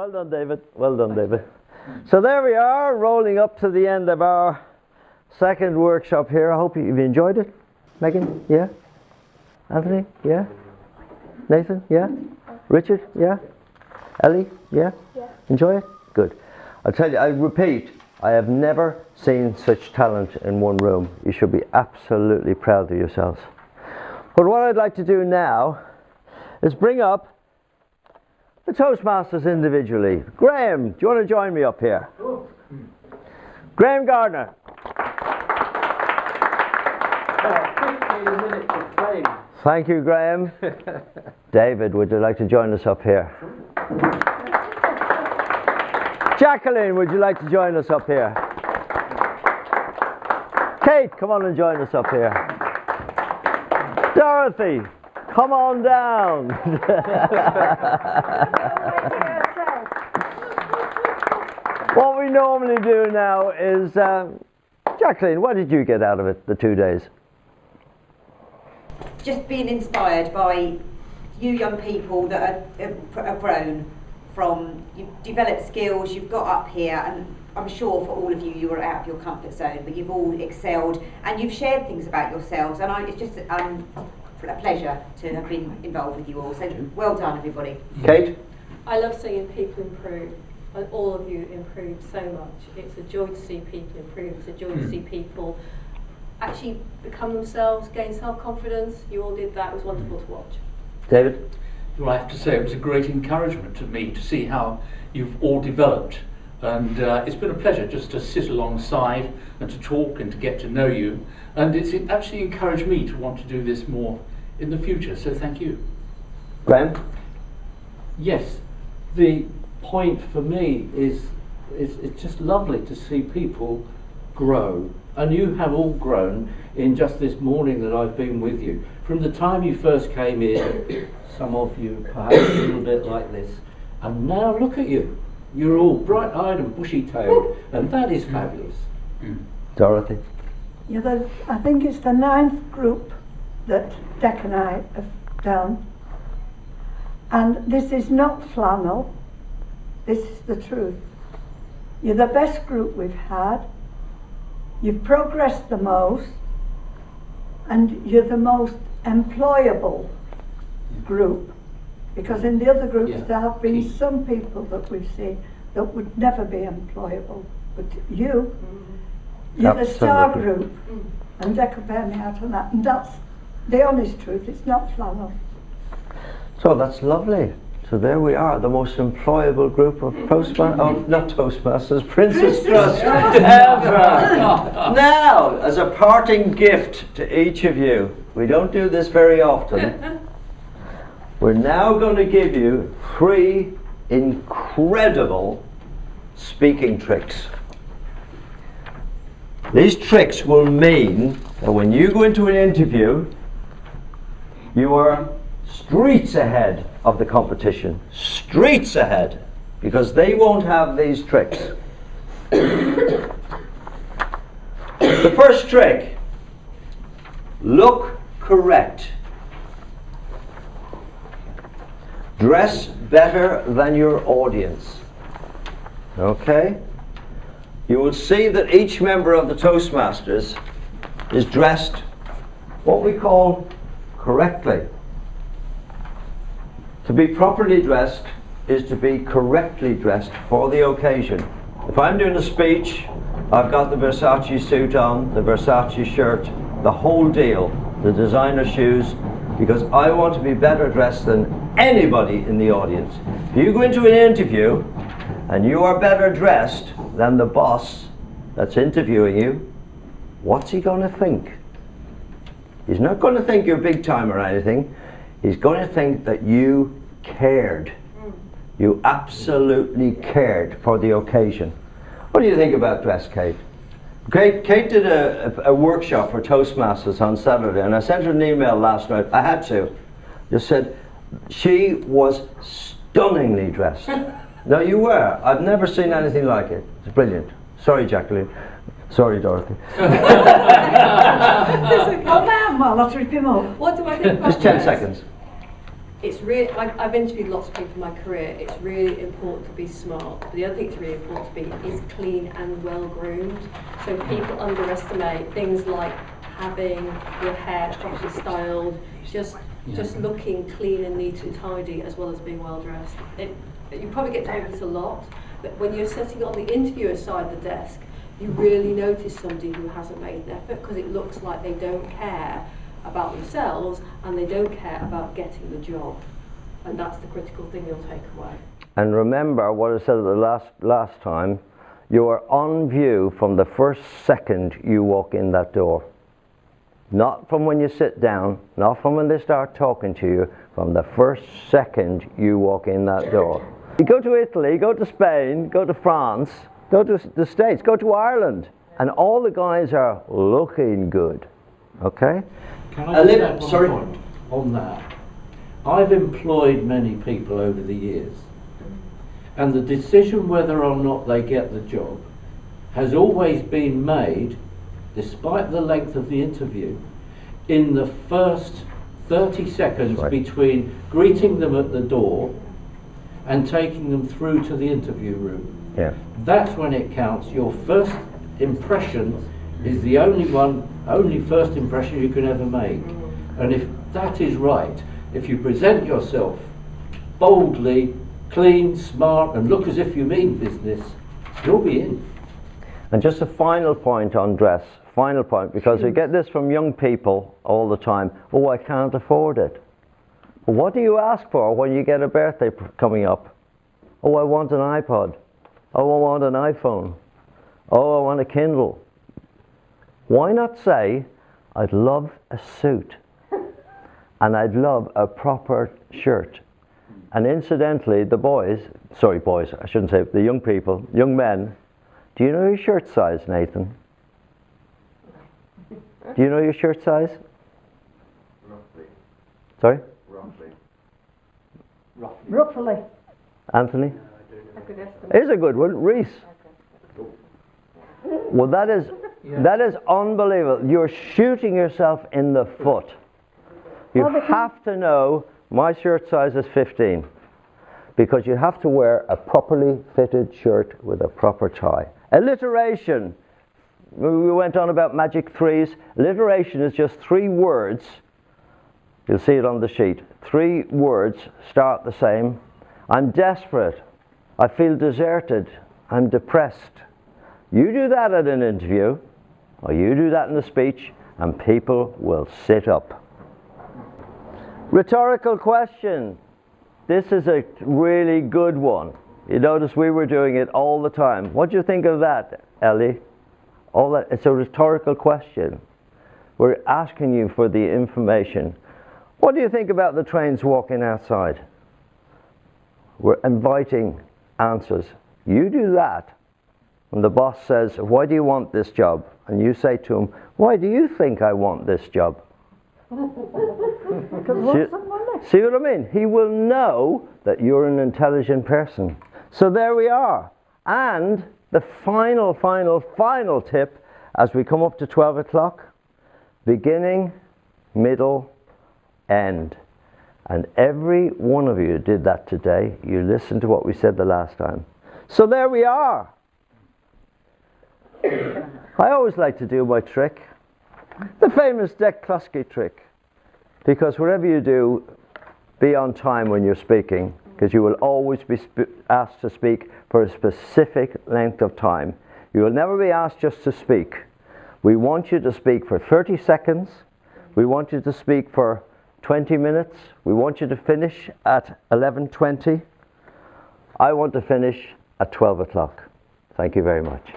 Well done, David. Well done, David. So there we are, rolling up to the end of our second workshop here. I hope you've enjoyed it. Megan, yeah? Anthony, yeah? Nathan, yeah? Richard, yeah? Ellie, yeah? Yeah. Enjoy it? Good. I'll tell you, I repeat, I have never seen such talent in one room. You should be absolutely proud of yourselves. But what I'd like to do now is bring up the Toastmasters individually. Graham, do you want to join me up here? Oh. Graham Gardner. 15 minutes of fame. Thank you, Graham. David, would you like to join us up here? Jacqueline, would you like to join us up here? Kate, come on and join us up here. Dorothy, come on down. What we normally do now is, Jacqueline, what did you get out of it, the 2 days? Just being inspired by you young people that are grown from, you've developed skills, you've got up here, and I'm sure for all of you, you were out of your comfort zone, but you've all excelled, and you've shared things about yourselves, and it's just a pleasure to have been involved with you all, so well done, everybody. Kate? I love seeing people improve, and all of you improve so much. It's a joy to see people improve, it's a joy to see people actually become themselves, gain self-confidence. You all did that, it was wonderful to watch. David? Well, I have to say it was a great encouragement to me to see how you've all developed, and it's been a pleasure just to sit alongside and to talk and to get to know you, and it's actually encouraged me to want to do this more in the future, so thank you. Graham? Yes, the point for me is it's just lovely to see people grow, and you have all grown in just this morning that I've been with you. From the time you first came in, some of you perhaps a little bit like this, and now look at you. You're all bright-eyed and bushy-tailed, and that is fabulous. Dorothy? Yeah, I think it's the 9th group that Dec and I have done, and this is not flannel, this is the truth. You're the best group we've had, you've progressed the most, and you're the most employable group, because in the other groups there have been some people that we've seen that would never be employable, but you're the star group, and Dec will bear me out on that, and that's the honest truth, it's not flannel. So that's lovely. So there we are, the most employable group of Toastmasters, Princess Trust ever. Now, as a parting gift to each of you, we don't do this very often, we're now going to give you 3 incredible speaking tricks. These tricks will mean that when you go into an interview, you are streets ahead of the competition. Streets ahead, because they won't have these tricks. The first trick, look correct. Dress better than your audience. Okay? You will see that each member of the Toastmasters is dressed what we call correctly. To be properly dressed is to be correctly dressed for the occasion. If I'm doing a speech, I've got the Versace suit on, the Versace shirt, the whole deal, the designer shoes, because I want to be better dressed than anybody in the audience. If you go into an interview and you are better dressed than the boss that's interviewing you, what's he going to think? He's not going to think you're big time or anything. He's going to think that you cared. You absolutely cared for the occasion. What do you think about dress, Kate? Kate did a workshop for Toastmasters on Saturday, and I sent her an email last night. I had to. Just said she was stunningly dressed. No, you were. I've never seen anything like it. It's brilliant. Sorry, Jacqueline. Sorry, Dorothy. Calm down, well, let's rip him up. What do I think about Just 10 dress? seconds. it's really, I've interviewed lots of people in my career. It's really important to be smart. But the other thing that's really important to be is clean and well groomed. So people underestimate things like having your hair properly styled, just looking clean and neat and tidy, as well as being well dressed. You probably get told this a lot, but when you're sitting on the interviewer side of the desk, you really notice somebody who hasn't made an effort, because it looks like they don't care about themselves and they don't care about getting the job, and that's the critical thing you'll take away. And remember what I said the last time, you are on view from the first second you walk in that door. Not from when you sit down, not from when they start talking to you, from the first second you walk in that door. You go to Italy, go to Spain, go to France, go to the States, go to Ireland, and all the guys are looking good, okay? Can I just add one point on that? I've employed many people over the years, and the decision whether or not they get the job has always been made, despite the length of the interview, in the first 30 seconds between greeting them at the door and taking them through to the interview room. Yeah. That's when it counts. Your first impression is the only first impression you can ever make. And if that is right, if you present yourself boldly, clean, smart, and look as if you mean business, you'll be in. And just a final point on dress, final point, because we get this from young people all the time. Oh, I can't afford it. Well, what do you ask for when you get a birthday coming up? Oh, I want an iPod. Oh, I want an iPhone. Oh, I want a Kindle. Why not say, I'd love a suit, and I'd love a proper shirt. And incidentally, the boys, I shouldn't say, the young people, young men, do you know your shirt size, Nathan? Do you know your shirt size? Roughly. Sorry? Roughly. Anthony? I could estimate. Here's a good one, Reese. Well, that is unbelievable. You're shooting yourself in the foot. You have to know my shirt size is 15, because you have to wear a properly fitted shirt with a proper tie. Alliteration. We went on about magic threes. Alliteration is just 3 words. You'll see it on the sheet. 3 words start the same. I'm desperate. I feel deserted. I'm depressed. You do that at an interview, or you do that in a speech, and people will sit up. Rhetorical question. This is a really good one. You notice we were doing it all the time. What do you think of that, Ellie? It's a rhetorical question. We're asking you for the information. What do you think about the trains walking outside? We're inviting answers. You do that. And the boss says, why do you want this job? And you say to him, why do you think I want this job? See what I mean? He will know that you're an intelligent person. So there we are. And the final tip, as we come up to 12 o'clock, beginning, middle, end. And every one of you did that today. You listened to what we said the last time. So there we are. I always like to do my trick, the famous Cluskey trick, because whatever you do, be on time when you're speaking, because you will always be asked to speak for a specific length of time. You will never be asked just to speak. We want you to speak for 30 seconds. We want you to speak for 20 minutes. We want you to finish at 11:20. I want to finish at 12 o'clock. Thank you very much.